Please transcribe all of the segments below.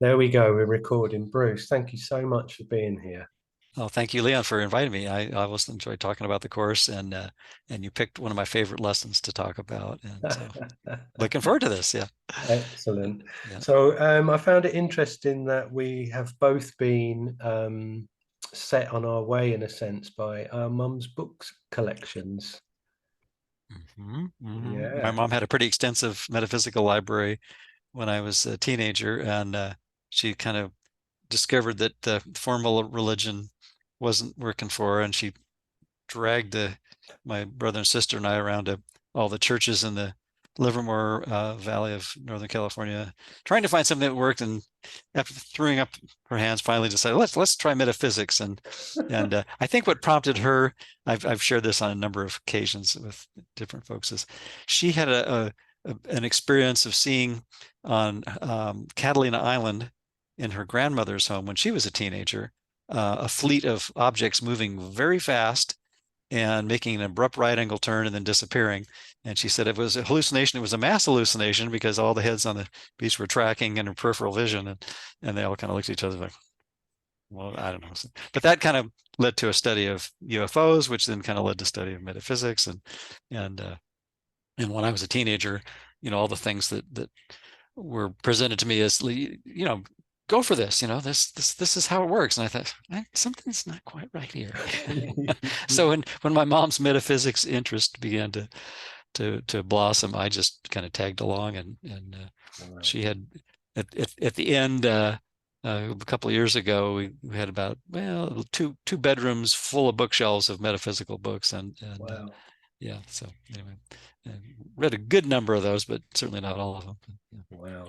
There we go. We're recording. Bruce, thank you so much for being here. Oh, thank you, Leon, for inviting me. I always enjoy talking about the course, and you picked one of my favorite lessons to talk about, and so looking forward to this. Yeah, Excellent. yeah. So I found it interesting that we have both been set on our way, in a sense, by our mum's books collections. My Yeah. mom had a pretty extensive metaphysical library when I was a teenager, and she kind of discovered that the formal religion wasn't working for her, and she dragged my brother and sister and I around to all the churches in the Livermore Valley of Northern California, trying to find something that worked. And after throwing up her hands, finally decided let's try metaphysics. And I think what prompted her, I've shared this on a number of occasions with different folks, is she had an experience of seeing on Catalina Island in her grandmother's home when she was a teenager, a fleet of objects moving very fast and making an abrupt right angle turn and then disappearing. And she said it was a hallucination. It was a mass hallucination because all the heads on the beach were tracking in her peripheral vision. And they all kind of looked at each other like, well, I don't know. But that kind of led to a study of UFOs, which then kind of led to study of metaphysics. And, uh, and when I was a teenager, all the things that were presented to me as, go for this, this is how it works. And I thought, something's not quite right here. So when my mom's metaphysics interest began to blossom, I just kind of tagged along, and she had at the end, a couple of years ago, we had about, well, two bedrooms full of bookshelves of metaphysical books, and Wow. yeah. So anyway, uh, read a good number of those, but certainly not all of them. But, Wow.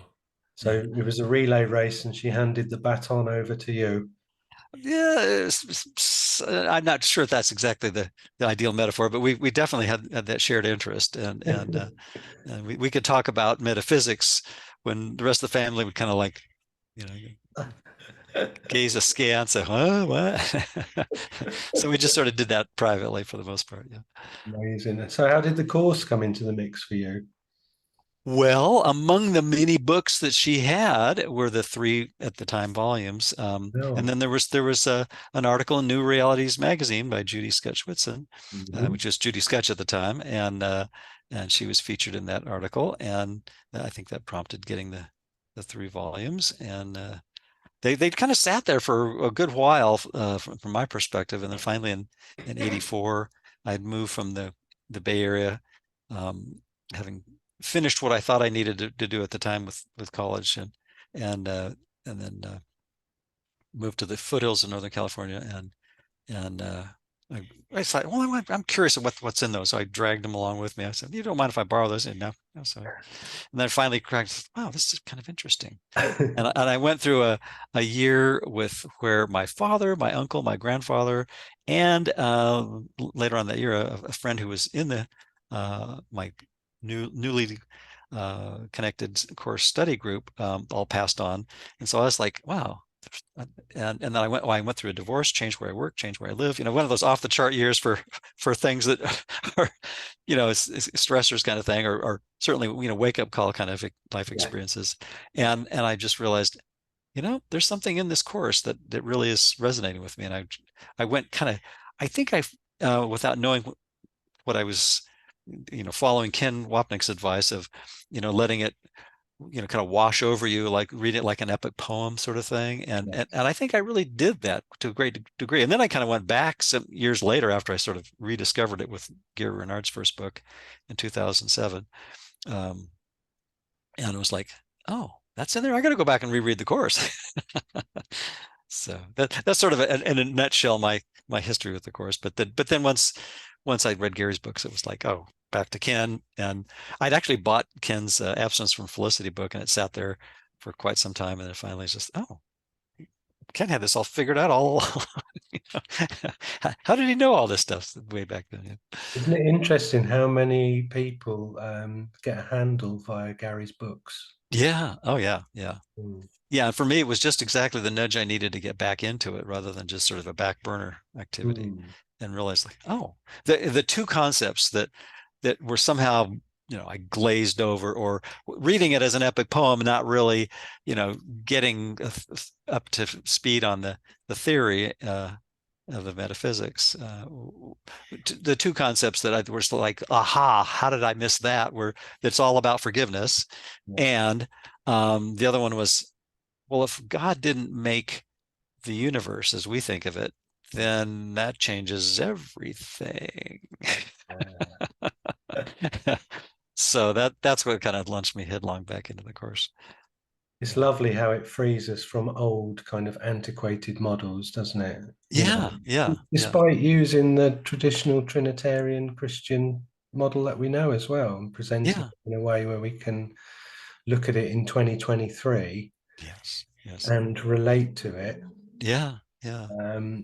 So yeah. it was a relay race, and she handed the baton over to you. Yeah, I'm not sure if that's exactly the ideal metaphor, but we definitely had that shared interest, and we could talk about metaphysics when the rest of the family would kind of like, you know, gaze askance at, huh, what? So we just sort of did that privately for the most part. Yeah. Amazing. So how did the course come into the mix for you? Well, among the many books that she had were the three at the time volumes, and No. then there was an article in New Realities magazine by Judy Skutch-Whitson, Mhm. which was Judy Skutch at the time, and she was featured in that article, and I think that prompted getting the three volumes, and they kind of sat there for a good while from my perspective, and then finally in '84 I'd moved from the Bay Area, um, having finished what I thought I needed to do at the time with college, and uh, and then moved to the foothills of Northern California, and I thought, well, I'm curious of what's in those. So I dragged them along with me. I said, you don't mind if I borrow those? And no, no. And then finally cracked, wow, this is kind of interesting. And I went through a year with where my father, my uncle, my grandfather, and later on that year, a friend who was in my newly connected course study group, all passed on. And so I was like, wow. And then I went through a divorce, changed where I work, changed where I live. One of those off the chart years for things that are, it's stressors kind of thing, or certainly, wake up call kind of life Yeah. experiences. And I just realized, there's something in this course that really is resonating with me. And I went kind of, I think without knowing what I was, following Ken Wapnick's advice of, letting it, kind of wash over you, like read it like an epic poem sort of thing. And, Yeah. and, and I think I really did that to a great degree. And then I kind of went back some years later after I sort of rediscovered it with Gary Renard's first book in 2007. Um, and it was like, oh, that's in there. I got to go back and reread the course. So that's sort of in a nutshell my history with the course. But then once I read Gary's books, it was like, oh, back to Ken. And I'd actually bought Ken's Absence from Felicity book, and it sat there for quite some time, and then finally it's just, oh, Ken had this all figured out all along. How did he know all this stuff way back then? Yeah. Isn't it interesting how many people get a handle via Gary's books? Yeah. Oh yeah. Yeah. Mm. Yeah. And for me, it was just exactly the nudge I needed to get back into it rather than just sort of a back burner activity, Mm. and realize like, oh, the two concepts that were somehow I glazed over, or reading it as an epic poem, not really, getting up to speed on the theory of the metaphysics. The two concepts that I were still like, aha, how did I miss that? It's all about forgiveness, Yeah. and the other one was, well, if God didn't make the universe as we think of it, then that changes everything. So that's what kind of launched me headlong back into the course. It's lovely how it frees us from old kind of antiquated models, doesn't it? Yeah, yeah, yeah, Despite using the traditional Trinitarian Christian model that we know as well, and presenting yeah. it in a way where we can look at it in 2023 Yes, yes. and relate to it. Yeah, yeah.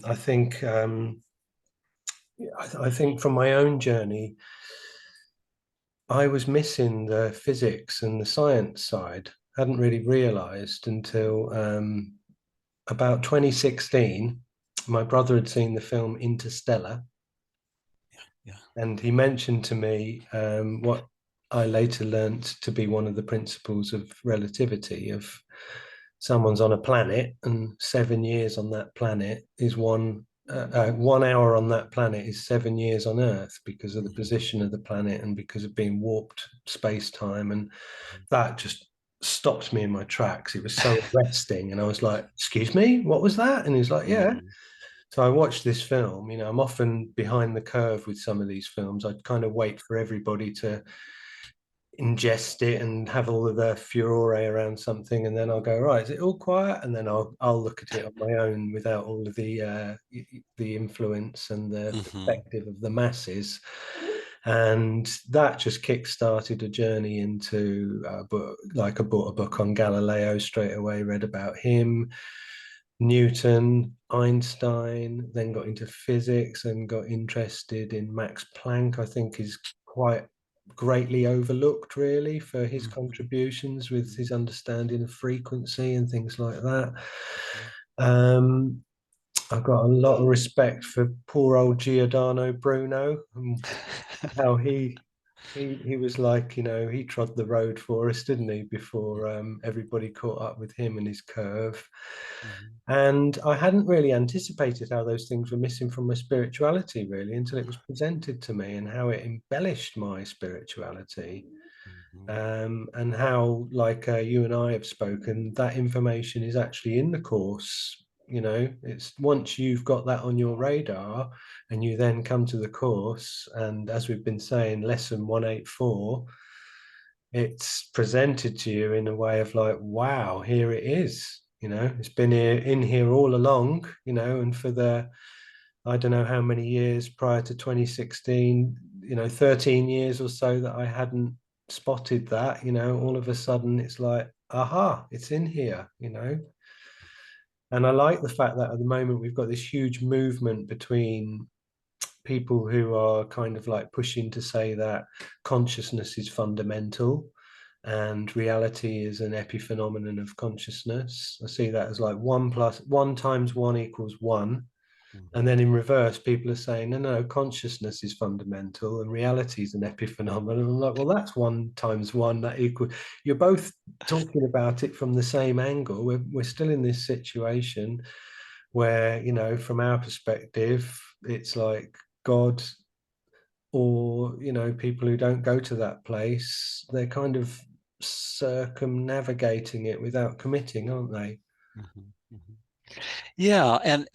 I think I think from my own journey, I was missing the physics and the science side. Hadn't really realized until about 2016. My brother had seen the film Interstellar, Yeah. and he mentioned to me what I later learnt to be one of the principles of relativity of someone's on a planet and 7 years on that planet is 1 hour on that planet is 7 years on Earth because of the Mhm. position of the planet and because of being warped space-time. And Mhm. that just stopped me in my tracks. It was so arresting. And I was like, excuse me, what was that? And he's like, yeah. Mhm. So I watched this film. I'm often behind the curve with some of these films. I'd kind of wait for everybody to ingest it and have all of the furore around something, and then I'll go, right, is it all quiet? And then I'll look at it on my own without all of the influence and the Mhm. perspective of the masses. And that just kick-started a journey into book. Like I bought a book on Galileo straight away, read about him, Newton, Einstein, then got into physics and got interested in Max Planck. I think is quite greatly overlooked, really, for his Mhm. contributions with Mhm. his understanding of frequency and things like that. Mhm. Um, I've got a lot of respect for poor old Giordano Bruno and how he was like, he trod the road for us, didn't he, before everybody caught up with him and his curve. Mhm. And I hadn't really anticipated how those things were missing from my spirituality, really, until it was presented to me and how it embellished my spirituality. Mhm. And how, like you and I have spoken, that information is actually in the course. It's once you've got that on your radar and you then come to the course, and as we've been saying, lesson 184, it's presented to you in a way of like, wow, here it is. It's been here in here all along, and for the I don't know how many years prior to 2016, 13 years or so that I hadn't spotted that, all of a sudden it's like, aha, it's in here. And I like the fact that at the moment we've got this huge movement between people who are kind of like pushing to say that consciousness is fundamental and reality is an epiphenomenon of consciousness. I see that as like one times one equals one. And Mhm. then in reverse, people are saying, no, no, consciousness is fundamental and reality is an epiphenomenon. And I'm like, well, that's one times one that equals. You're both talking about it from the same angle. We're still in this situation where, from our perspective, it's like God or, people who don't go to that place, they're kind of circumnavigating it without committing, aren't they? Mhm. Mhm. Yeah, and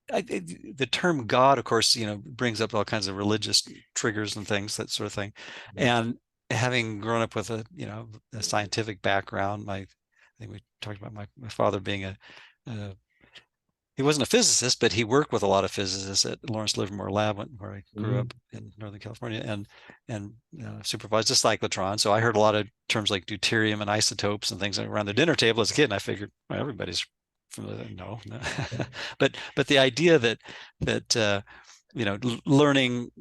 the term God, of course, brings up all kinds of religious triggers and things, that sort of thing. And having grown up with a scientific background, I think we talked about my father being a he wasn't a physicist, but he worked with a lot of physicists at Lawrence Livermore Lab, where I grew Mm, up in Northern California, and supervised a cyclotron. So I heard a lot of terms like deuterium and isotopes and things around the dinner table as a kid, and I figured, well, everybody's familiar. No, no. but the idea that learning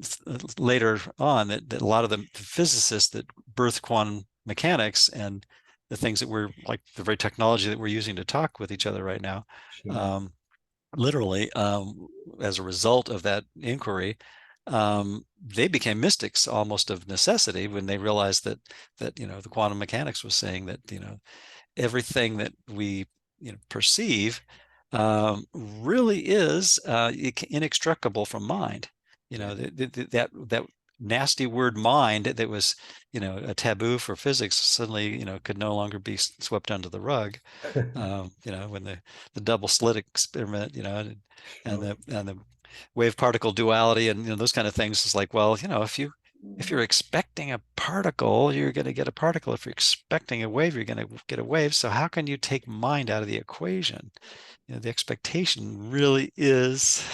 later on that a lot of the physicists that birthed quantum mechanics and the things that we're like the very technology that we're using to talk with each other right now, sure. um, literally as a result of that inquiry, they became mystics almost of necessity when they realized that the quantum mechanics was saying that everything that we perceive really is inextricable from mind. Yeah. That nasty word mind that was a taboo for physics suddenly could no longer be swept under the rug. When the double slit experiment, and Sure. the wave particle duality and those kind of things is like, well, if you're expecting a particle, you're going to get a particle. If you're expecting a wave, you're going to get a wave. So how can you take mind out of the equation? The expectation really is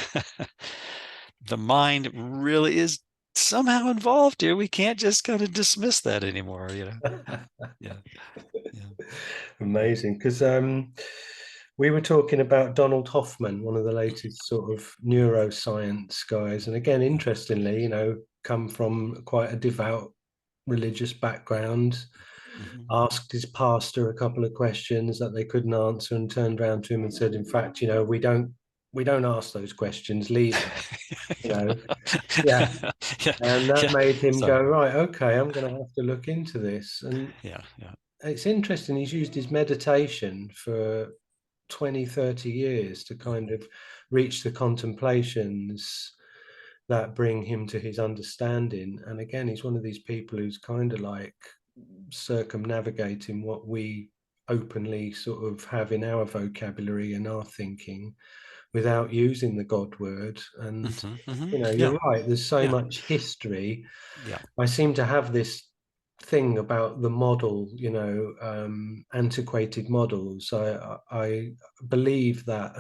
the mind really is somehow involved here. We can't just kind of dismiss that anymore. Yeah, yeah. Amazing. Because we were talking about Donald Hoffman, one of the latest sort of neuroscience guys. And again, interestingly, come from quite a devout religious background, Mhm. asked his pastor a couple of questions that they couldn't answer and turned around to him and said, in fact, we don't ask those questions, leave them, you know. Yeah. Yeah, And that yeah. made him So, go, right, okay, I'm going to have to look into this. And yeah, yeah. it's interesting, he's used his meditation for 20, 30 years to kind Mhm. of reach the contemplations that bring him to his understanding. And again, he's one of these people who's kind of like circumnavigating what we openly sort of have in our vocabulary and our thinking without using the God word. And, Mhm, mhm. Yeah, you're right, there's so yeah, much history. yeah. I seem to have this thing about the model, antiquated models. I believe that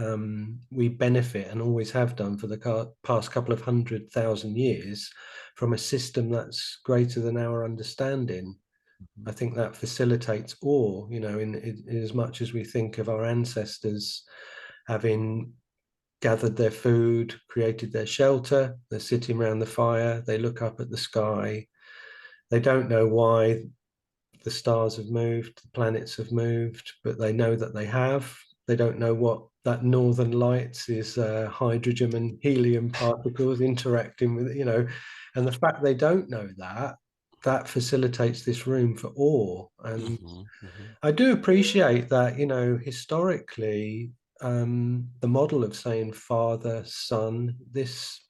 we benefit and always have done for the past couple of 100,000 years from a system that's greater than our understanding. Mhm, I think that facilitates awe, in as much as we think of our ancestors having gathered their food, created their shelter, they're sitting around the fire, they look up at the sky, they don't know why the stars have moved, the planets have moved, but they know that they have. They don't know what that northern lights is, hydrogen and helium particles interacting with, and the fact they don't know that facilitates this room for awe. And mhm, mhm, I do appreciate that, historically, the model of saying father, son, this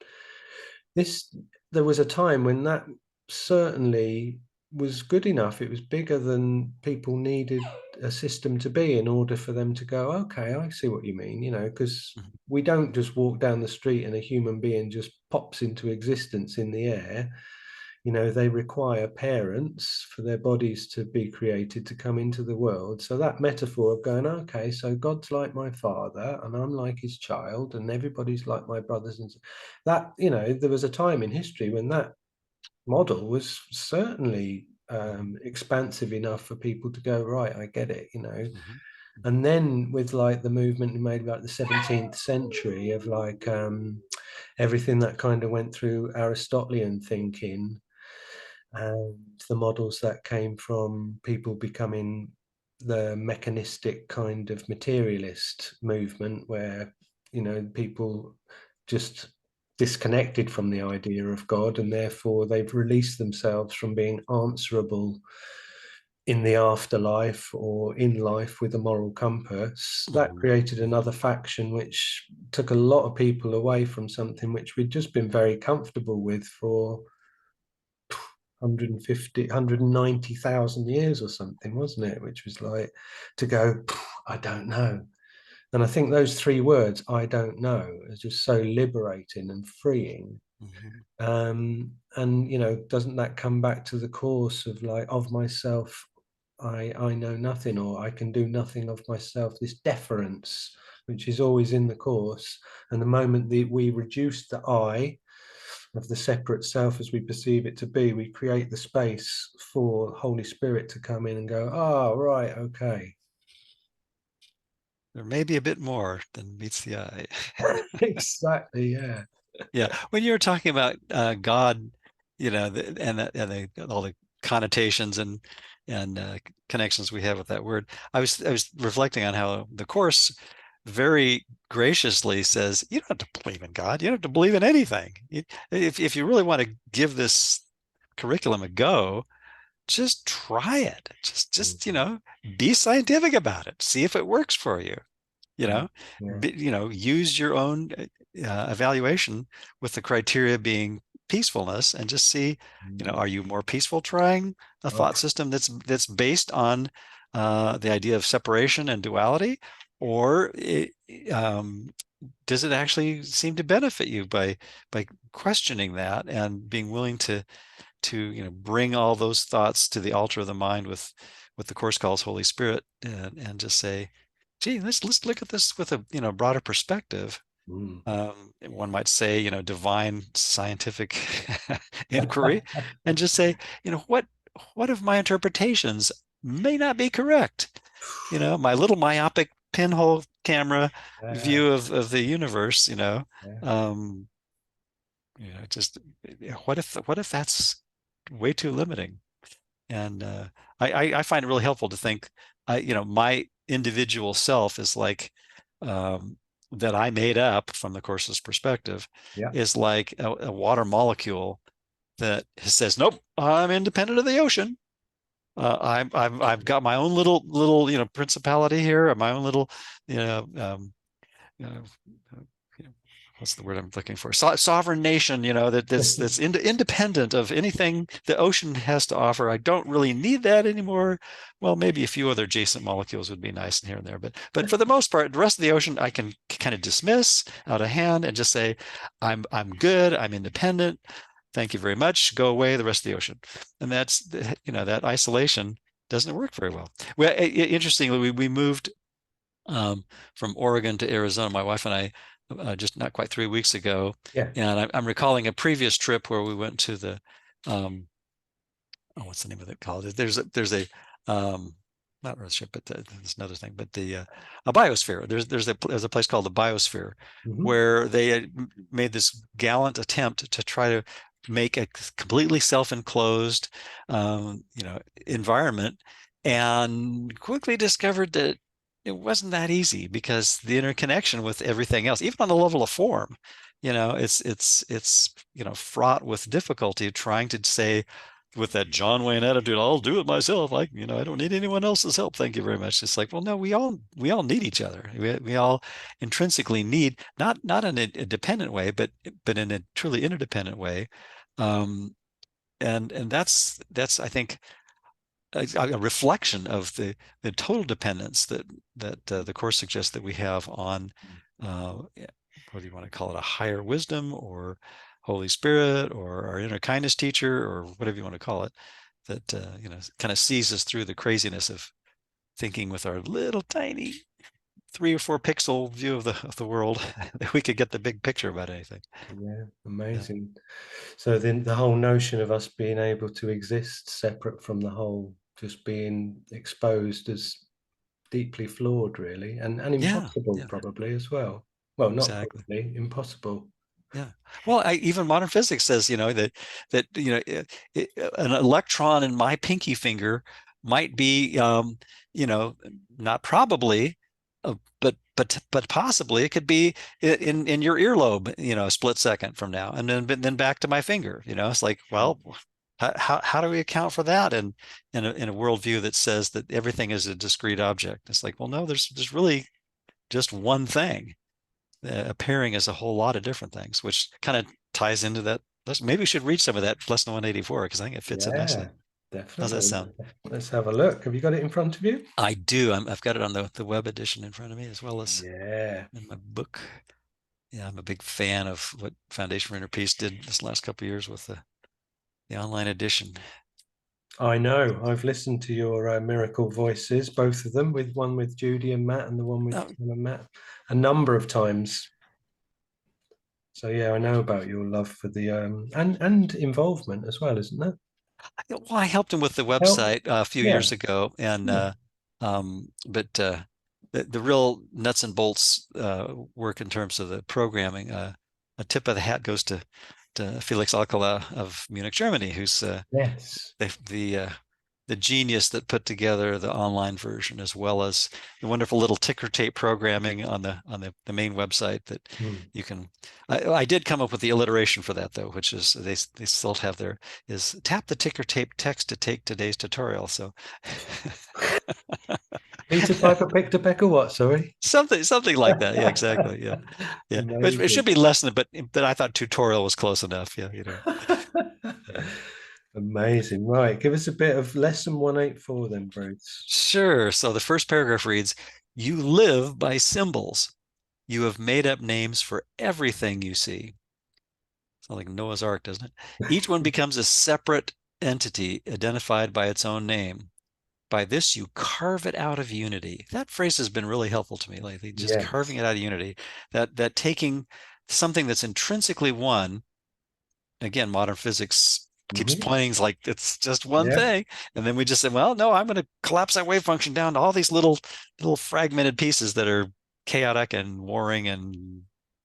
there was a time when that certainly was good enough. It was bigger than people needed a system to be in order for them to go, okay, I see what you mean, because mhm, we don't just walk down the street and a human being just pops into existence in the air. They require parents for their bodies to be created to come into the world. So that metaphor of going, okay, so God's like my father and I'm like his child and everybody's like my brothers and that, there was a time in history when that model was certainly mhm, expansive enough for people to go, right, I get it. mhm, mhm, And then with like the movement made about the 17th century of like everything that kind of went through Aristotelian thinking and the models that came from people becoming the mechanistic kind of materialist movement where people just disconnected from the idea of God and therefore they've released themselves from being answerable in the afterlife or in life with a moral compass. That mhm, created mhm, another faction which took a lot of people away from something which we'd just been very comfortable with for 150, 190,000 years or something, wasn't it? Which was like to go, I don't know. And I think those three words, I don't know, are just so liberating and freeing. mhm, And doesn't that come back to the course of like of myself, I know nothing, or I can do nothing of myself, this deference, which is always in the course. And the moment that we reduce the I of the separate self as we perceive it to be, we create the space for Holy Spirit to come in and go, oh, right, okay. There may be a bit more than meets the eye. Exactly, yeah. Yeah, when you were talking about God, all the connotations and connections we have with that word, I was reflecting on how the Course very graciously says, you don't have to believe in God. You don't have to believe in anything. If you really want to give this curriculum a go, just try it. Just Mhm. be scientific about it. See if it works for you. You Mm. know, Yeah. use your own evaluation with the criteria being peacefulness, and just see, Mm. are you more peaceful trying a thought Okay. system that's based on the idea of separation and duality, or does it actually seem to benefit you by questioning that and being willing to bring all those thoughts to the altar of the mind with what the course calls Holy Spirit, and just say, gee, let's look at this with a broader perspective. Mm. One might say, divine scientific inquiry, and just say, what of my interpretations may not be correct. My little myopic pinhole camera Yeah. view of the universe, Yeah. um, just what if that's way too limiting? And I find it really helpful to think, my individual self is like, um, that I made up from the course's perspective, Yeah. is like a water molecule that says, nope, I'm independent of the ocean. I've got my own little principality here, my own little you know uh, what's the word I'm looking for? Sovereign nation, that's independent of anything the ocean has to offer. I don't really need that anymore. Well, maybe a few other adjacent molecules would be nice in here and there, but for the most part, the rest of the ocean I can kind of dismiss out of hand and just say, I'm good. I'm independent. Thank you very much. Go away, the rest of the ocean. And that isolation doesn't work very well. Well, interestingly, we moved from Oregon to Arizona, my wife and I, just not quite 3 weeks ago. Yeah. And I'm recalling a previous trip where we went to the, um, oh, what's the name of it called? There's a not Earthship, but there's another thing, but a biosphere. There's a place called the Biosphere, Hmm. where they had made this gallant attempt to try to make a completely self-enclosed, environment, and quickly discovered that it wasn't that easy, because the interconnection with everything else, even on the level of form, it's fraught with difficulty trying to say, with that John Wayne attitude, I'll do it myself. Like, I don't need anyone else's help. Thank you very much. It's like, well, no, we all need each other. We all intrinsically need, not in a dependent way, but in a truly interdependent way. Um, and that's I think a reflection of the total dependence that the course suggests that we have on, what do you want to call it, a higher wisdom, or Holy Spirit, or our inner kindness teacher, or whatever you want to call it, that kind of sees us through the craziness of thinking with our little tiny 3 or 4 pixel view of the world, that we could get the big picture about anything. Yeah. Yeah. Amazing. So then the whole notion of us being able to exist separate from the whole, just being exposed as deeply flawed, really, and Yeah. impossible, Yeah. probably as well. Well, not Exactly. probably, impossible. Yeah. Well, even modern physics says, that an electron in my pinky finger might be, not probably, but possibly it could be in your earlobe, a split second from now, and then back to my finger. It's like, well, how do we account for that in a worldview that says that everything is a discrete object? It's like, well, no, there's really just one thing appearing as a whole lot of different things, which kind of ties into that. Maybe we should read some of that lesson 184, because I think it fits in nicely. Yeah, How's that definitely. sound? Let's have a look. Have you got it in front of you? I do. I've got it on the web edition in front of me, as well as Yeah. in my book. Yeah, I'm a big fan of what Foundation for Inner Peace did this last couple of years with the online edition. I know. I've listened to your Miracle Voices, both of them, with one with Judy and Matt, and the one with Oh, Tim and Matt, a number of times. So yeah, I know about your love for the and involvement as well, isn't it? well, I helped him with the Help. website a few Yeah. years ago, and Yeah. but the real nuts and bolts work in terms of the programming. A tip of the hat goes to Felix Alcala of Munich, Germany, who's Yes. the the genius that put together the online version, as well as the wonderful little ticker tape programming on the main website that Mm. you can. I did come up with the alliteration for that though, which is they still have their is tap the ticker tape text to take today's tutorial. So Peter Piper picked a peck of what? Sorry. something like that. Yeah, exactly. Yeah, yeah. It should Amazing. be less than, but I thought tutorial was close enough. Yeah, Yeah. Amazing. Right. Give us a bit of lesson 184 then, Bruce. Sure. So the first paragraph reads, "You live by symbols. You have made up names for everything you see." Sounds like Noah's Ark, doesn't it? Each one becomes a separate entity identified by its own name. By this, you carve it out of unity. That phrase has been really helpful to me lately, just carving Yes. it out of unity. That taking something that's intrinsically one, again, modern physics keeps Mhm. playing like it's just one Yeah. thing. And then we just say, well, no, I'm going to collapse that wave function down to all these little fragmented pieces that are chaotic and warring and,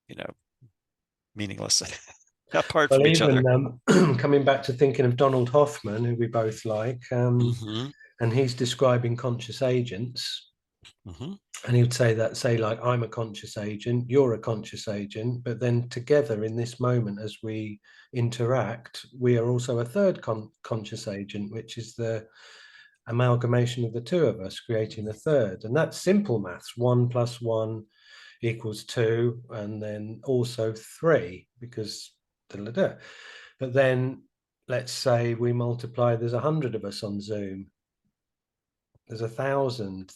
you know, meaningless apart Well, from each even other. coming back to thinking of Donald Hoffman, who we both like, Hmm. and he's describing conscious agents. Hmm. And he would say that, say, like, I'm a conscious agent, you're a conscious agent, but then together in this moment, as we interact, we are also a third conscious agent, which is the amalgamation of the two of us, creating a third. And that's simple maths: one plus one equals two, and then also three, because da, da, da. But then let's say we multiply, there's 100 of us on Zoom, there's 1,000.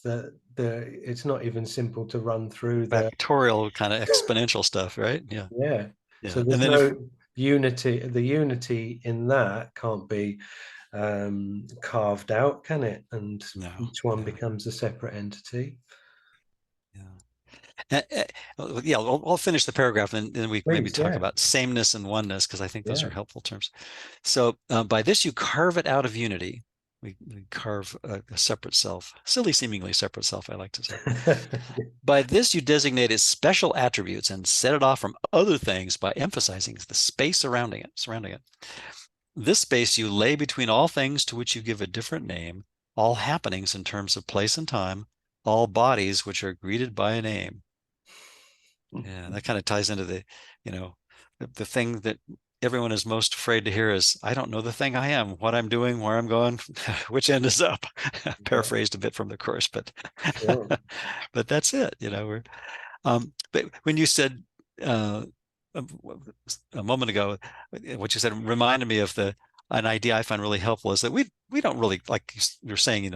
It's not even simple to run through the, Factorial kind of exponential stuff, right? Yeah. yeah. So Yeah. there's And then if no unity. The unity in that can't be carved out, can it? And no, each one yeah, becomes a separate entity. yeah. Yeah, I'll finish the paragraph and then we can maybe Please, talk yeah, about sameness and oneness because I think those yeah. are helpful terms. So by this you carve it out of unity. We carve a separate self, silly seemingly separate self, I like to say. By this you designate its special attributes and set it off from other things by emphasizing the space surrounding it. This space you lay between all things to which you give a different name, all happenings in terms of place and time, all bodies which are greeted by a name. Yeah, that kind of ties into you know, the thing that everyone is most afraid to hear is, I don't know the thing I am, what I'm doing, where I'm going, which end is up. Yeah, Paraphrased a bit from the course, but sure. but that's it. But when you said uh, a a moment ago, what you said reminded me of the an idea I find really helpful is that we don't really like you're saying,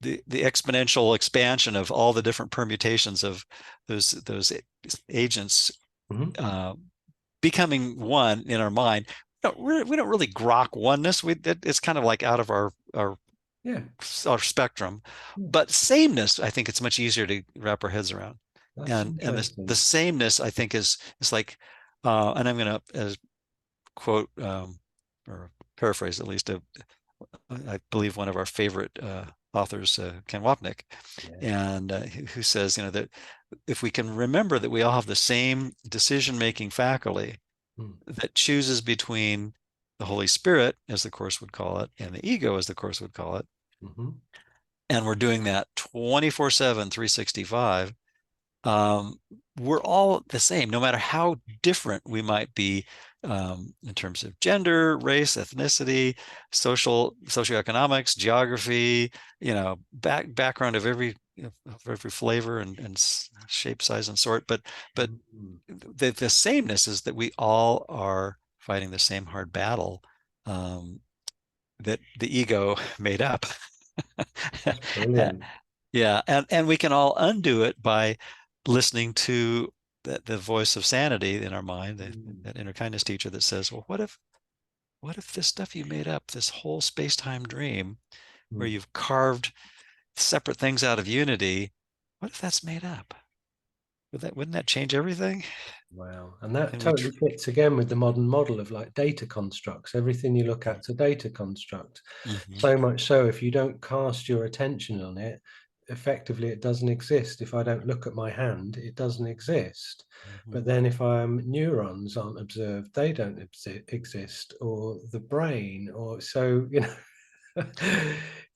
the exponential expansion of all the different permutations of those agents Mhm. uh, becoming one in our mind. We don't really grok oneness. It's kind of like out of Yeah, our spectrum. yeah, But sameness, I think it's much easier to wrap our heads around. that's And the interesting. sameness, I think, is like, and I'm going to as quote or paraphrase at least I believe one of our favorite authors, Ken Wapnick, Yeah. and who says, that if we can remember that we all have the same decision-making faculty Mm. that chooses between the Holy Spirit, as the Course would call it, and the ego, as the Course would call it, Mhm. and we're doing that 24/7, 365, um, we're all the same, no matter how different we might be in terms of gender, race, ethnicity, socioeconomics, geography, background of every flavor and shape, size, and sort. But Mhm. the sameness is that we all are fighting the same hard battle um, that the ego made up. That's brilliant. Yeah, and we can all undo it by listening to the voice of sanity in our mind, Mm. that inner kindness teacher that says, well, what if this stuff you made up, this whole space-time dream where Mm. you've carved separate things out of unity, what if that's made up? Wouldn't that change everything? Wow. And that And we tr totally fits again with the modern model of like data constructs. Everything you look at's a data construct. Mhm. So much so, if you don't cast your attention on it, effectively it doesn't exist. If I don't look at my hand, it doesn't exist. But Mhm. then if neurons aren't observed, they don't exist, or the brain, or so,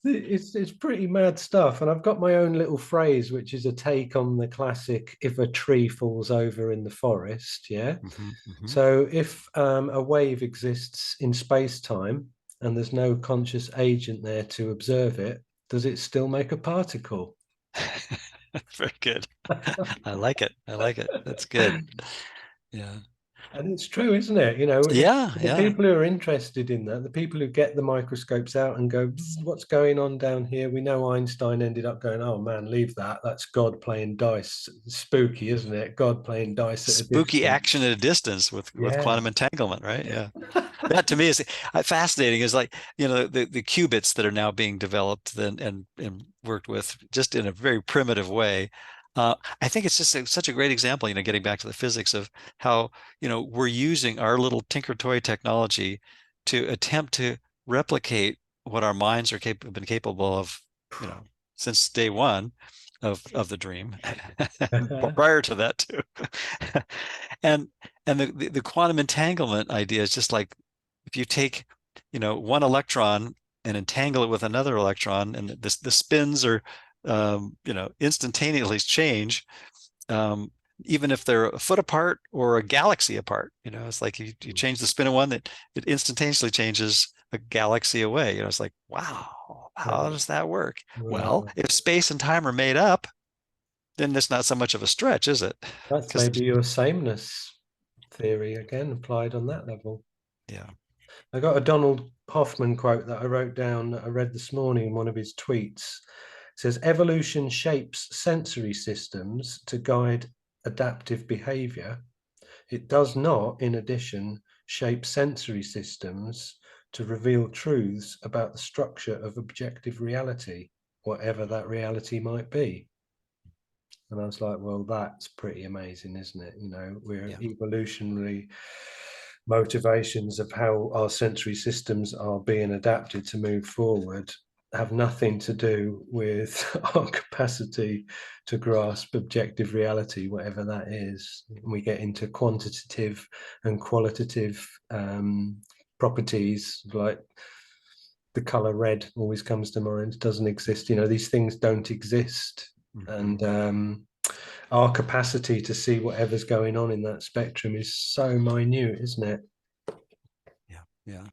It's pretty mad stuff, and I've got my own little phrase, which is a take on the classic "if a tree falls over in the forest." Yeah. Hmm. So if a wave exists in space time and there's no conscious agent there to observe it, does it still make a particle? Very good. I like it. I like it. That's good. Yeah. And it's true, isn't it? If Yeah. the Yeah. people who are interested in that, the people who get the microscopes out and go, "Bzz, what's going on down here?" We know Einstein ended up going, "Oh man, leave that. That's God playing dice." Spooky, isn't it? God playing dice at a Spooky distance. action at a distance with Yeah. quantum entanglement, right? Yeah. That to me is fascinating. Is like, the qubits that are now being developed and worked with just in a very primitive way. I think it's just such a great example, getting back to the physics of how, we're using our little tinker toy technology to attempt to replicate what our minds have been capable of, you know, since day one of the dream, and prior to that too. And the quantum entanglement idea is just like, if you take, one electron and entangle it with another electron, and the spins are, instantaneously change, um, even if they're a foot apart or a galaxy apart. It's like you change the spin of one, that it instantaneously changes a galaxy away. It's like, wow, how does that work? Well, Wow. if space and time are made up, then that's not so much of a stretch, is it? That's Because, maybe your sameness theory again applied on that level. yeah. I got a Donald Hoffman quote that I wrote down that I read this morning in one of his tweets. It says, "Evolution shapes sensory systems to guide adaptive behavior. It does not, in addition, shape sensory systems to reveal truths about the structure of objective reality, whatever that reality might be." And I was like, well, that's pretty amazing, isn't it? We're Yeah. evolutionary motivations of how our sensory systems are being adapted to move forward have nothing to do with our capacity to grasp objective reality, whatever that is. And we get into quantitative and qualitative properties, like the color red always comes to mind, doesn't exist. These things don't exist. Mhm. And our capacity to see whatever's going on in that spectrum is so minute, isn't it? Yeah. Yeah.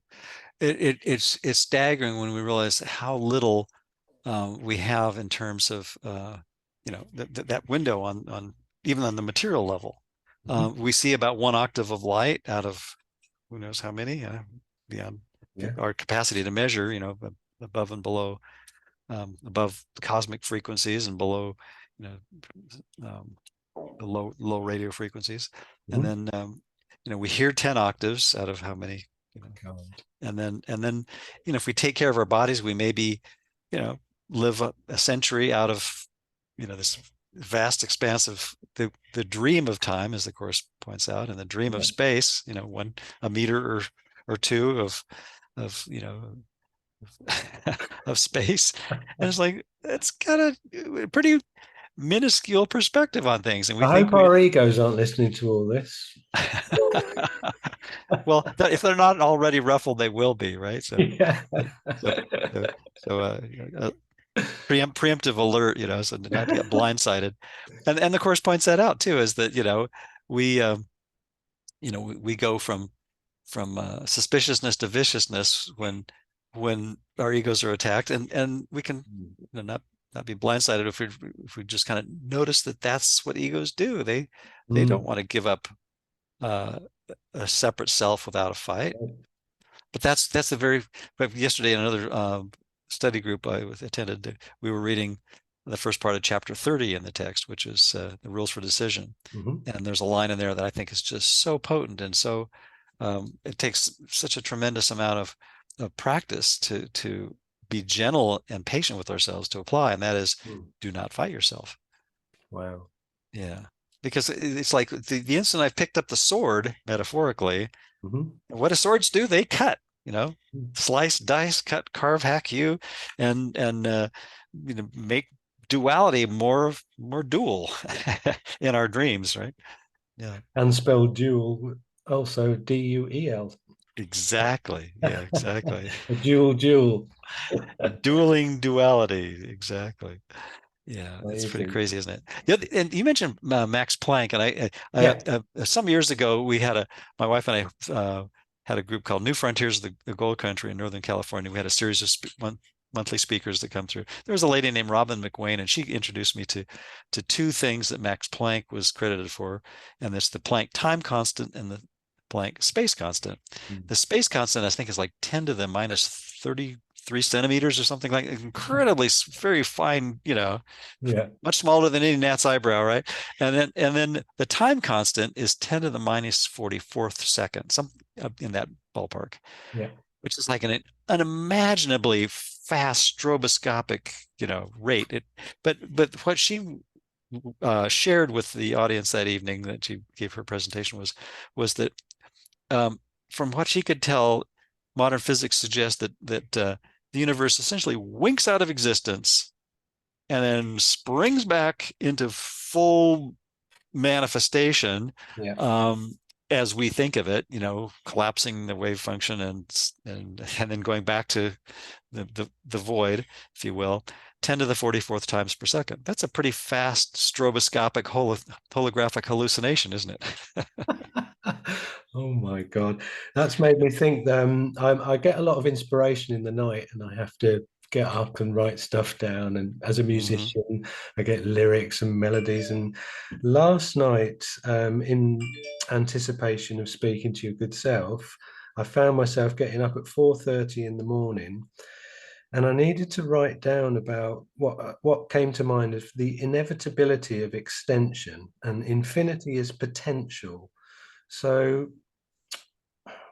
It's staggering when we realize how little, we have in terms of, that window on even on the material level. Mhm. We see about 1 octave of light out of who knows how many, beyond Yeah. our capacity to measure, above and below, above cosmic frequencies and below, you know, the low radio frequencies. And Mhm. then, we hear 10 octaves out of how many, you know, God. and then, if we take care of our bodies, we maybe, live a century out of, this vast expanse of the dream of time, as the course points out, and the dream of Yeah. space, a meter or two of of space. And it's like, it's got a pretty minuscule perspective on things, and we I think hope we our egos aren't listening to all this. well, if they're not already ruffled, they will be, right? So, Yeah. so, so, so preemptive alert, so not to get blindsided. And the course points that out too, is that, we, we go from suspiciousness to viciousness when our egos are attacked, and we can, not be blindsided if we just kind of notice that that's what egos do. They don't Mm. want to give up, uh, a separate self without a fight. But that's the very. But yesterday in another, study group I attended, we were reading the first part of chapter 30 in the text, which is, the rules for decision. Mhm. And there's a line in there that I think is just so potent, and so, it takes such a tremendous amount of practice to be gentle and patient with ourselves to apply, and that is, Mm. do not fight yourself. Wow. Yeah, because it's like the instant I've picked up the sword, metaphorically, Mhm. what do swords do? They cut, Mm. slice, dice, cut, carve, hack you, and make duality more dual in our dreams, right? Yeah. And spelled dual, also Duel. Exactly. Yeah, exactly. A dual. A dueling duality. Exactly. Yeah, it's pretty Amazing. crazy, isn't it? And you mentioned Max Planck, and Yeah. some years ago we had my wife and I had a group called New Frontiers of the Gold Country in Northern California. We had a series of monthly speakers that come through. There was a lady named Robin McWayne, and she introduced me to two things that Max Planck was credited for, and that's the Planck time constant and the Planck space constant. Mm. The space constant, I think, is like 10 to the minus 33 centimeters or something like incredibly very fine, Yeah. much smaller than any gnat's eyebrow, right? And then the time constant is 10 to the minus 44th second, some in that ballpark, Yeah. which is like an unimaginably fast stroboscopic, rate. But what she shared with the audience that evening that she gave her presentation was that um, from what she could tell, modern physics suggests that the universe essentially winks out of existence and then springs back into full manifestation Yeah. um, as we think of it, collapsing the wave function and then going back to the void, if you will, 10 to the 44th times per second. That's a pretty fast stroboscopic holographic hallucination, isn't it? Oh my God. That's made me think I get a lot of inspiration in the night and I have to get up and write stuff down. And as a Hmm. musician, I get lyrics and melodies. And last night, in anticipation of speaking to your good self, I found myself getting up at 4:30 in the morning and I needed to write down about what came to mind of the inevitability of extension and infinity as potential. So,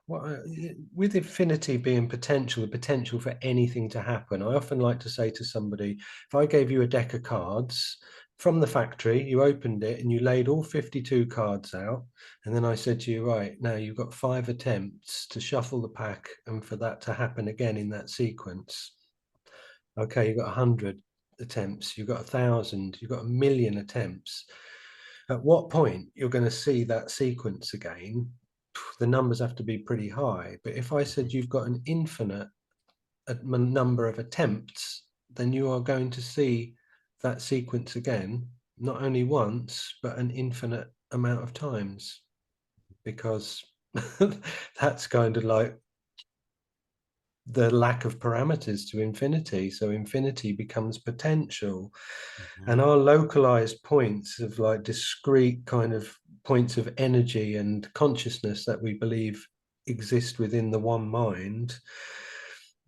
with infinity being potential, the potential for anything to happen, I often like to say to somebody, if I gave you a deck of cards from the factory, you opened it and you laid all 52 cards out, and then I said to you, right, now you've got 5 attempts to shuffle the pack and for that to happen again in that sequence. Okay, you've got 100 attempts, you've got 1,000, you've got 1,000,000 attempts. At what point you're going to see that sequence again? The numbers have to be pretty high. But if I said you've got an infinite number of attempts, then you are going to see that sequence again, not only once, but an infinite amount of times, because that's kind of like the lack of parameters to infinity. So infinity becomes potential. And Hmm. our localized points of like discrete kind of points of energy and consciousness that we believe exist within the one mind,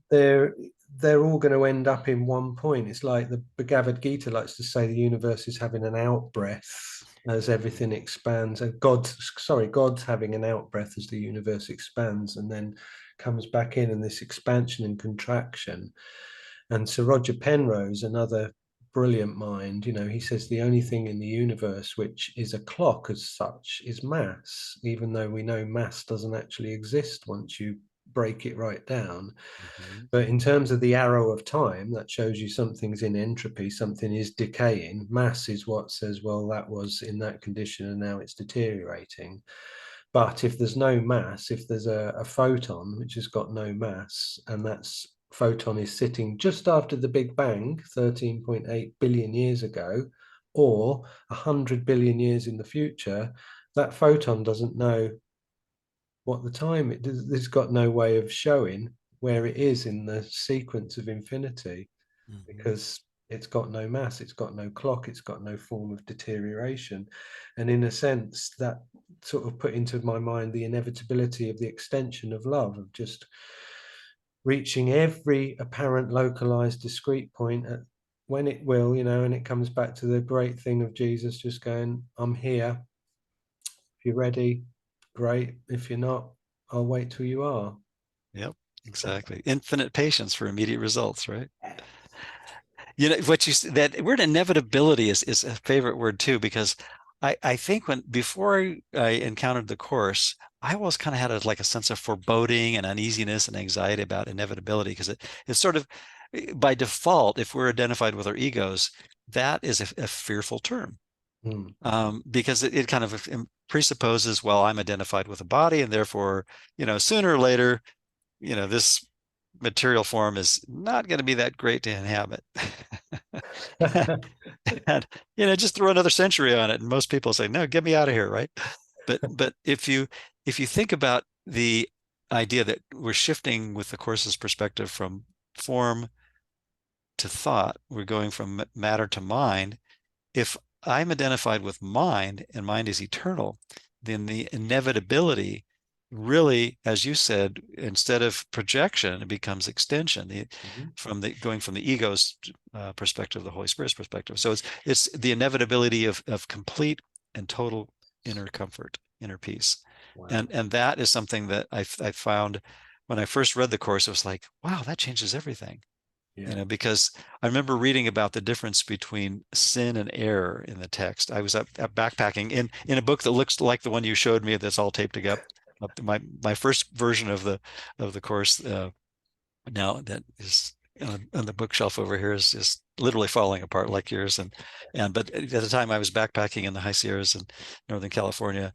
they're they're all going to end up in one point. It's like the Bhagavad Gita likes to say the universe is having an out breath as everything expands, and God's having an out breath as the universe expands and then comes back in this expansion and contraction. And Sir Roger Penrose, another brilliant mind, he says the only thing in the universe which is a clock as such is mass, even though we know mass doesn't actually exist once you break it right down. Hmm. But in terms of the arrow of time, that shows you something's in entropy, something is decaying. Mass is what says, well, that was in that condition and now it's deteriorating. But if there's no mass, if there's a photon which has got no mass, and that's photon is sitting just after the Big Bang, 13.8 billion years ago, or 100 billion years in the future, that photon doesn't know what the time it's got no way of showing where it is in the sequence of infinity Hmm. because it's got no mass, it's got no clock, it's got no form of deterioration. And in a sense, that sort of put into my mind the inevitability of the extension of love, of just reaching every apparent localized discrete point at when it will, and it comes back to the great thing of Jesus just going, I'm here. If you're ready, great. If you're not, I'll wait till you are. Yep, exactly. Infinite patience for immediate results, right? What that word inevitability is a favorite word too, because I think before I encountered the course, I always kind of had like a sense of foreboding and uneasiness and anxiety about inevitability because it's sort of by default, if we're identified with our egos, that is a fearful term. Mm. Because it kind of presupposes, well, I'm identified with a body, and therefore, sooner or later, this material form is not going to be that great to inhabit. And just throw another century on it, and most people say, no, get me out of here, right? But if you think about the idea that we're shifting with the course's perspective from form to thought, we're going from matter to mind. If I'm identified with mind and mind is eternal, then the inevitability really, as you said, instead of projection, it becomes extension. Mhm. Going from the ego's perspective, the Holy Spirit's perspective. So it's the inevitability of complete and total inner comfort, inner peace, Wow. and that is something that I found when I first read the course. It was like, wow, that changes everything. Yeah. Because I remember reading about the difference between sin and error in the text. I was up backpacking in a book that looks like the one you showed me that's all taped up. My first version of the course now that is on the bookshelf over here is just literally falling apart like yours. But at the time I was backpacking in the high Sierras in Northern California,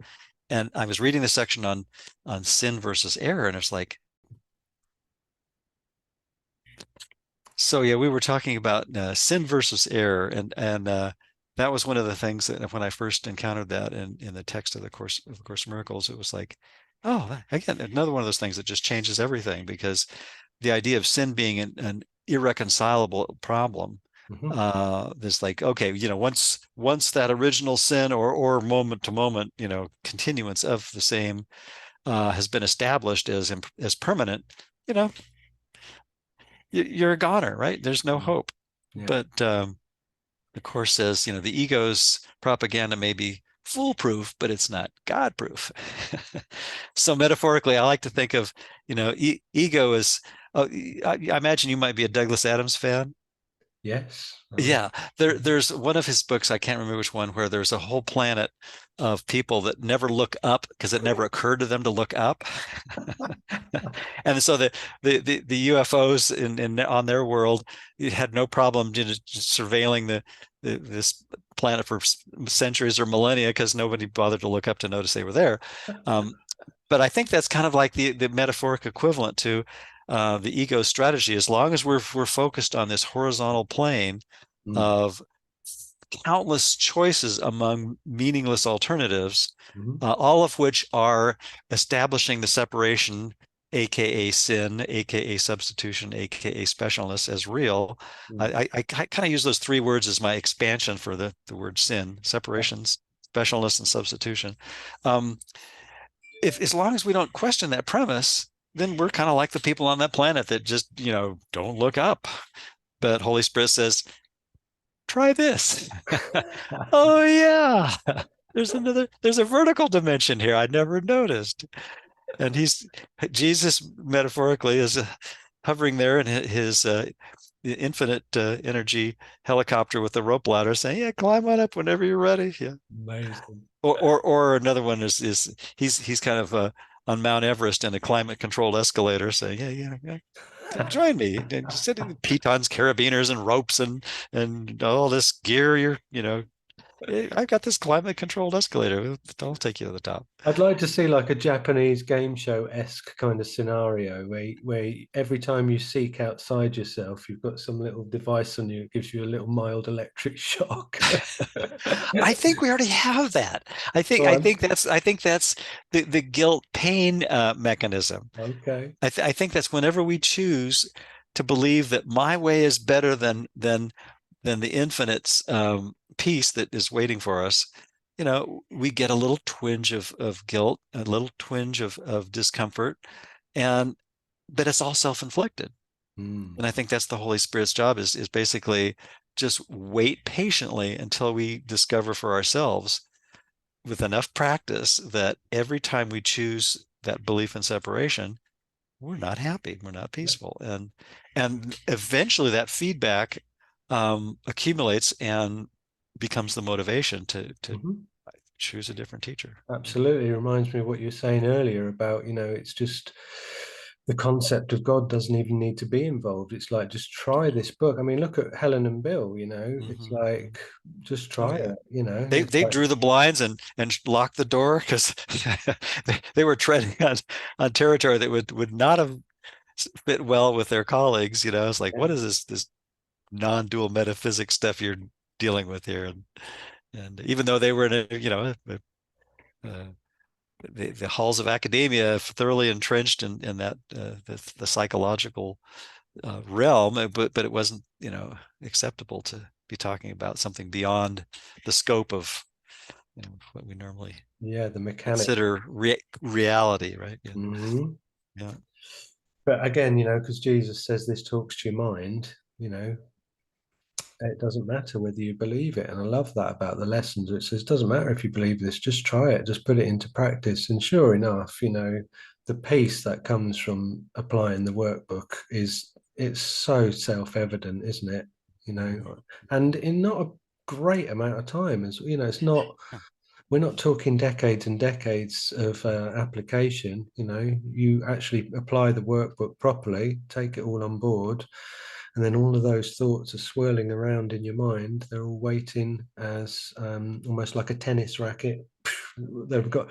and I was reading the section on sin versus error, and it's like, so yeah, we were talking about sin versus error, and that was one of the things that when I first encountered that in the text of the Course of Miracles, it was like, oh, again, another one of those things that just changes everything, because the idea of sin being an irreconcilable problem, Mhm. there's like, okay, once that original sin or moment to moment, continuance of the same has been established as permanent, you know, you're a goner, right? There's no Mm. hope. Yeah. But the course says, the ego's propaganda may be foolproof, but it's not God-proof. So metaphorically, I like to think of, ego as, I imagine you might be a Douglas Adams fan. Yes. Oh, Yeah, there's one of his books, I can't remember which one, where there's a whole planet of people that never look up because it never occurred to them to look up. And so the UFOs in on their world, it had no problem just surveilling this planet for centuries or millennia because nobody bothered to look up to notice they were there. Um, but I think that's kind of like the metaphoric equivalent to the ego strategy. As long as we're focused on this horizontal plane mm. of countless choices among meaningless alternatives, Mhm. all of which are establishing the separation, aka sin, aka substitution, aka specialness, as real. Mm. I kind of use those three words as my expansion for the word sin: Yeah. separations, specialness, and substitution. Um, if as long as we don't question that premise, then we're kind of like the people on that planet that just don't look up. But Holy Spirit says, try this. Oh yeah. There's a vertical dimension here I'd never noticed. And Jesus metaphorically is hovering there in his infinite energy helicopter with the rope ladder saying, yeah, climb on up whenever you're ready. Yeah. Amazing. Or another one is he's kind of on Mount Everest in a climate controlled escalator saying, yeah, yeah, yeah, come join me. And just sitting with pitons, carabiners, and ropes and all this gear. I've got this climate controlled escalator. I'll take you to the top. I'd like to see like a Japanese game show-esque kind of scenario where every time you seek outside yourself, you've got some little device on you that gives you a little mild electric shock. I think we already have that. Go I on. think that's the guilt pain mechanism. Okay. I think that's whenever we choose to believe that my way is better than the infinite's peace that is waiting for us. We get a little twinge of guilt, a little twinge of discomfort, and but it's all self-inflicted. Mm. And I think that's the Holy Spirit's job is basically just wait patiently until we discover for ourselves with enough practice that every time we choose that belief in separation, we're not happy, we're not Yeah. peaceful. And eventually that feedback accumulates and becomes the motivation to Mhm. choose a different teacher. Absolutely. It reminds me of what you were saying earlier about, it's just the concept of God doesn't even need to be involved. It's like, just try this book. I mean, look at Helen and Bill, it's Hmm. like, just Oh try yeah. it, you know, They it's they like, drew the blinds and locked the door because they were treading on territory that would not have fit well with their colleagues. It's like, what is this non-dual metaphysics stuff you're dealing with here? And even though they were in uh, the halls of academia, thoroughly entrenched in that the psychological realm, but it wasn't acceptable to be talking about something beyond the scope of what we normally yeah, the mechanics. consider reality, right? Yeah, Mhm. yeah. But again, because Jesus says this talks to your mind, it doesn't matter whether you believe it. And I love that about the lessons. It says, it doesn't matter if you believe this, just try it, just put it into practice. And sure enough, the peace that comes from applying the workbook it's so self-evident, isn't it? You know, Mhm. and in not a great amount of time, as it's not, Yeah. we're not talking decades and decades of application. You actually apply the workbook properly, take it all on board, and then all of those thoughts are swirling around in your mind. They're all waiting as almost like a tennis racket. They've got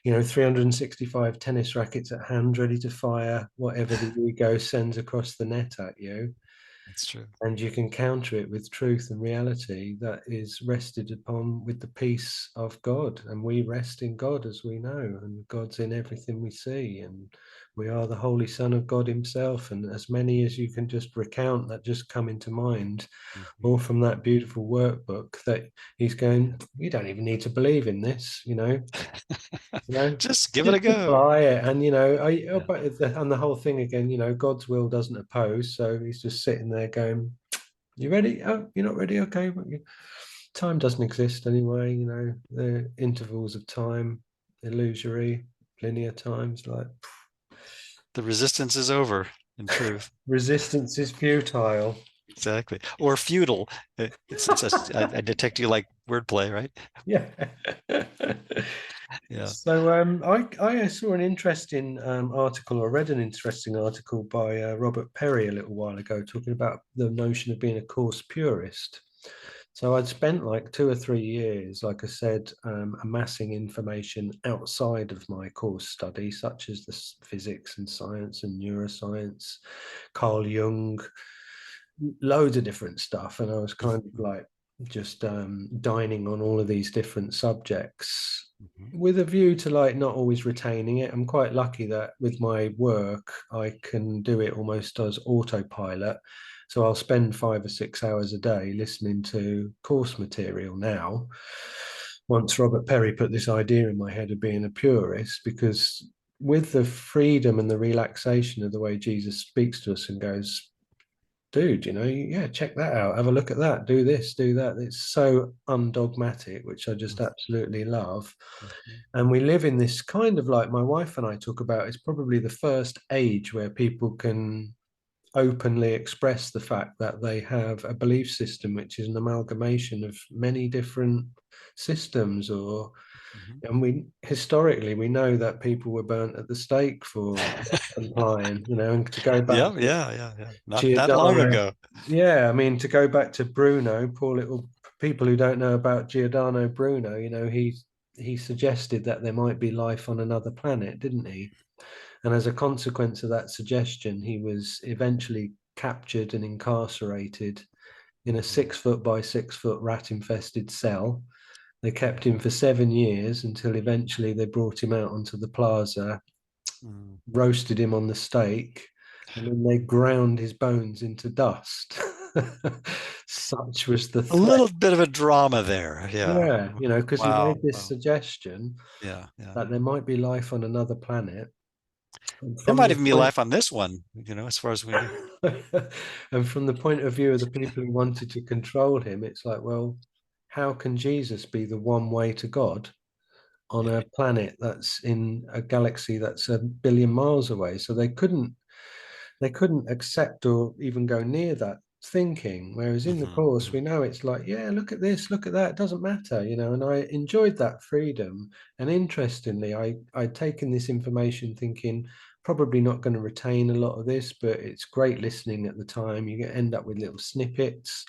365 tennis rackets at hand, ready to fire whatever the ego sends across the net at you. That's true. And you can counter it with truth and reality that is rested upon with the peace of God. And we rest in God, as we know, and God's in everything we see. And we are the Holy Son of God Himself. And as many as you can just recount that just come into mind, Mhm. all from that beautiful workbook, that He's Yeah. going, you don't even need to believe in this, you know, Just give it just a go. apply it. And Yeah. but and the whole thing again, God's will doesn't oppose. So He's just sitting there going, you ready? Oh, you're not ready? Okay. Time doesn't exist anyway. The intervals of time, illusory, linear times, like The resistance is over, in truth. resistance is futile. Exactly. Or feudal. I detect you like wordplay, right? Yeah. Yeah. So I saw an interesting article, or read an interesting article by Robert Perry a little while ago, talking about the notion of being a course purist. So I'd spent like 2 or 3 years, like I said, amassing information outside of my course study, such as the physics and science and neuroscience, Carl Jung, loads of different stuff. And I was kind of Mhm. like just dining on all of these different subjects Mhm. with a view to like not always retaining it. I'm quite lucky that with my work, I can do it almost as autopilot. So I'll spend 5 or 6 hours a day listening to course material now. Once Robert Perry put this idea in my head of being a purist, because with the freedom and the relaxation of the way Jesus speaks to us and goes, dude, yeah, check that out, have a look at that, do this, do that. It's so undogmatic, which I just absolutely love. Mhm. And we live in this kind of, like my wife and I talk about, it's probably the first age where people can openly express the fact that they have a belief system which is an amalgamation of many different systems. Or Mhm. and we historically we know that people were burnt at the stake for complying, and to go back Yeah, to yeah, yeah, yeah. Not long Giordano. ago. Yeah, I mean, to go back to Bruno, poor little people who don't know about Giordano Bruno, he suggested that there might be life on another planet, didn't he? And as a consequence of that suggestion, he was eventually captured and incarcerated in a Mhm. 6 foot by 6 foot rat infested cell. They kept him for 7 years until eventually they brought him out onto the plaza, Mhm. roasted him on the stake, and then they ground his bones into dust. Such was the A threat. little bit of a drama there. Yeah. Yeah, because he Wow. made this Wow. suggestion Yeah, yeah. that there might be life on another planet. And There from might the even be point life on this one, as far as we know. and from the point of view of the people who wanted to control him, it's like, well, how can Jesus be the one way to God on Yeah. a planet that's in a galaxy that's 1 billion miles away? So they couldn't accept or even go near that thinking. Whereas in the Mhm. course, we Mhm. know it's like, yeah, look at this, look at that, it doesn't matter, and I enjoyed that freedom. And interestingly, I'd taken this information thinking, probably not going to retain a lot of this, but it's great listening at the time. You end up with little snippets.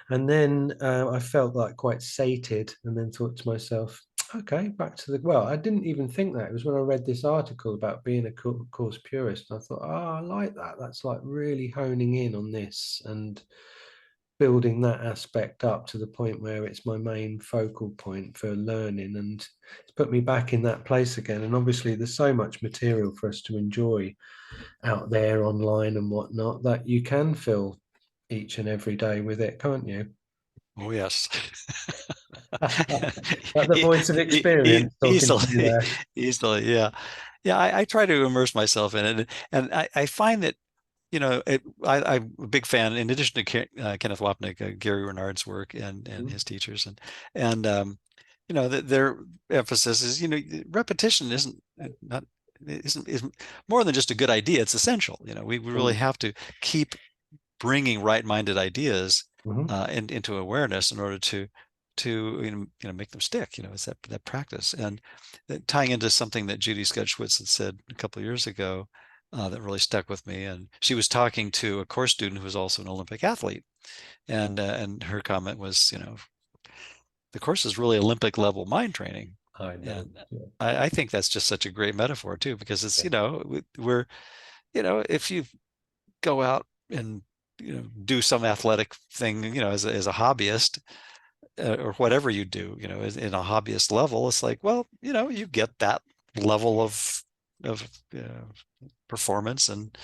And then I felt like quite sated, and then thought to myself, okay, back to the, well, I didn't even think that. It was when I read this article about being a course purist. And I thought, oh, I like that. That's like really honing in on this and building that aspect up to the point where it's my main focal point for learning, and it's put me back in that place again. And obviously there's so much material for us to enjoy out there online and whatnot that you can fill each and every day with it, can't you? Oh yes. But the voice of experience talking to you Easily, there. easily, yeah. Yeah, I try to immerse myself in it. And I find that, I'm a big fan, in addition to Kenneth Wapnick, Gary Renard's work and Mhm. his teachers, and their emphasis is, repetition not isn't more than just a good idea. It's essential. We really Mm. have to keep bringing right-minded ideas Mhm. into awareness in order to make them stick. It's that practice, and tying into something that Judy Scudschwitz had said a couple of years ago, that really stuck with me. And she was talking to a course student who was also an Olympic athlete, and her comment was, the course is really Olympic level mind training. I know. And Yeah. I think that's just such a great metaphor too, because it's, Yeah. we're, if you go out and do some athletic thing, as a hobbyist, or whatever you do, in a hobbyist level, it's like, well, you get that level of performance, and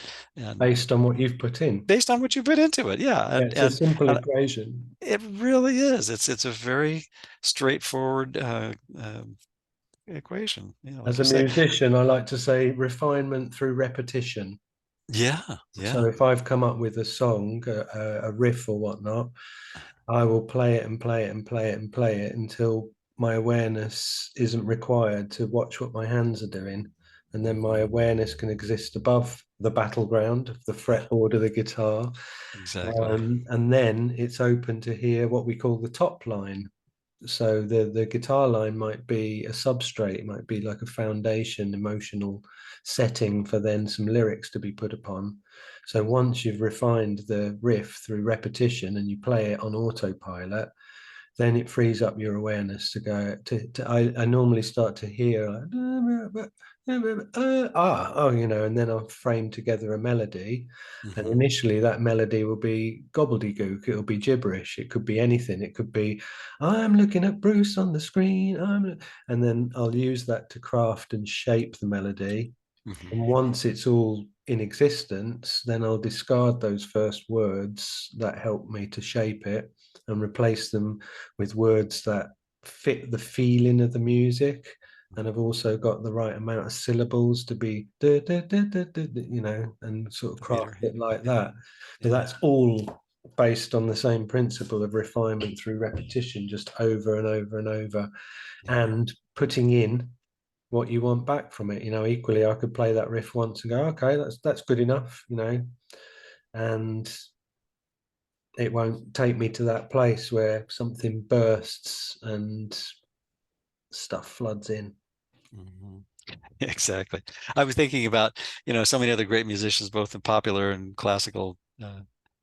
Based on what you've put in. based on what you put into it. Yeah. Yeah, and it's a and, simple and equation. it really is. It's a very straightforward equation, like As you a say. musician, I like to say refinement through repetition. Yeah, So yeah. if I've come up with a song, a riff or whatnot, I will play it and play it and play it and play it until my awareness isn't required to watch what my hands are doing. And then my Mhm. awareness can exist above the battleground of the Yeah, fretboard of the guitar. exactly. And then it's open to hear what we call the top line. So the guitar line might be a substrate, it might be like a foundation emotional setting for then some lyrics to be put upon. So once you've refined the riff through repetition and you play it on autopilot, then it frees up your awareness to go to I normally start to hear like, and then I'll frame together a melody. And Hmm. initially that melody will be gobbledygook, it'll be gibberish, it could be anything, it could be I'm looking at Bruce on the screen, and then I'll use that to craft and shape the melody. Hmm. And once it's all in existence, then I'll discard those first words that help me to shape it and replace them with words that fit the feeling of the music. And I've also got the right amount of syllables to be, and sort of The craft meter. it like Yeah, that. But yeah, that's all based on the same principle of refinement through repetition, just over and over and over, yeah. and putting in what you want back from it. Equally, I could play that riff once and go, okay, that's good enough, and it won't take me to that place where something bursts and stuff floods in. Hmm. Exactly. I was thinking about, so many other great musicians, both in popular and classical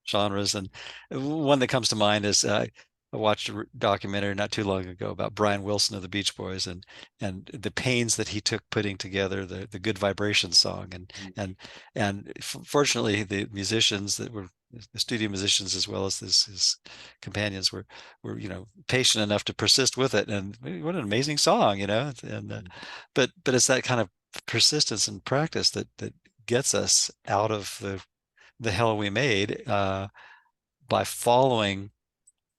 genres. And one that comes to mind is, I watched a documentary not too long ago about Brian Wilson of the Beach Boys, and the pains that he took putting together the Good Vibrations song. And fortunately, the musicians that were the studio musicians, as well as his companions, were patient enough to persist with it. And what an amazing song, and but it's that kind of persistence and practice that gets us out of the hell we made, by following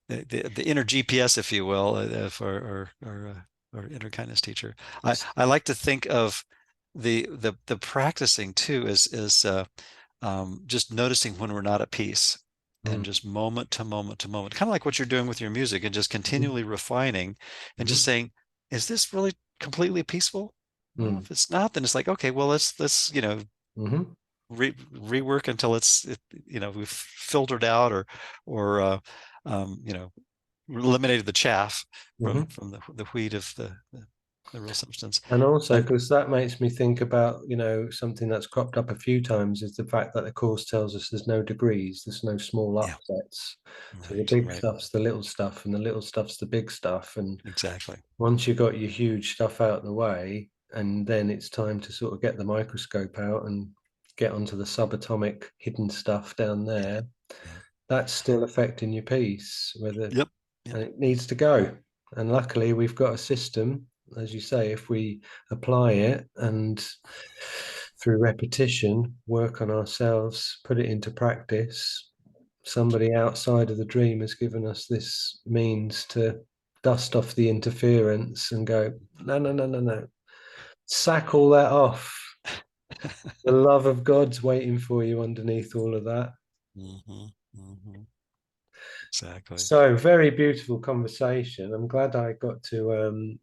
the inner GPS, if you will, or inner kindness teacher. I like to think of the practicing too as just noticing when we're not at peace, and Mm, just moment to moment to moment, kind of like what you're doing with your music, and just mhm, continually refining, and just mhm, saying, is this really completely peaceful? Well, mm, if it's not, then it's like, okay, well, let's mhm, rework until we've filtered out, or um, you know eliminated the chaff from mhm. the wheat of the the real substance. And also, And because that makes me think about, something that's cropped up a few times is the fact that the course tells us there's no degrees, there's no small yeah, upsets. So the right, big right, stuff's the little stuff, and the little stuff's the big stuff. And exactly. once you've got your huge stuff out of the way, and then it's time to sort of get the microscope out and get onto the subatomic hidden stuff down Yeah, there, yeah, that's still affecting your piece, whether yep, yep. and it needs to go. And luckily, we've got a system, as you say, if we apply it and through repetition work on ourselves, put it into practice, somebody outside of the dream has given us this means to dust off the interference and go, no, no, no, no, no. Sack all that off. The love of God's waiting for you underneath all of that. Hmm. Hmm. Exactly. So, very beautiful conversation. I'm glad I got to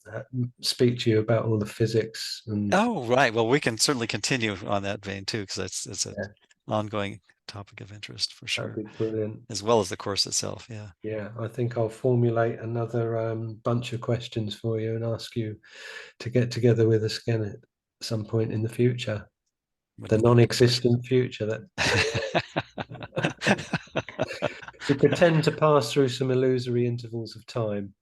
speak to you about all the physics and Oh, right. Well, we can certainly continue on that vein too, because it's an yeah, ongoing topic of interest for that'd sure, be brilliant. as well as the course itself. Yeah, Yeah, I think I'll formulate another bunch of questions for you and ask you to get together with us again at some point in the future, the would be great. non-existent future that we pretend to pass through some illusory intervals of time.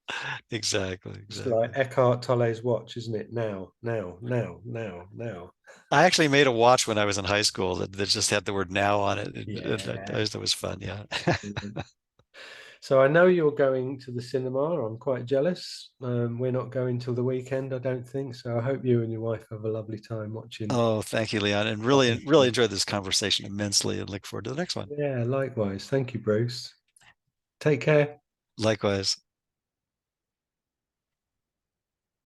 Exactly, It's like exactly. Eckhart Tolle's watch, isn't it? Now, now, now, now, now. I actually made a watch when I was in high school that just had the word now on it. And Yeah. I thought it was fun. Yeah. So I know you're going to the cinema. I'm quite jealous. We're not going till the weekend, I don't think. So I hope you and your wife have a lovely time watching. Oh, thank you, Leon. And really, really Refinement. enjoyed this conversation immensely and look forward to the next one. Yeah, likewise. Thank you, Bruce. Take care. Likewise.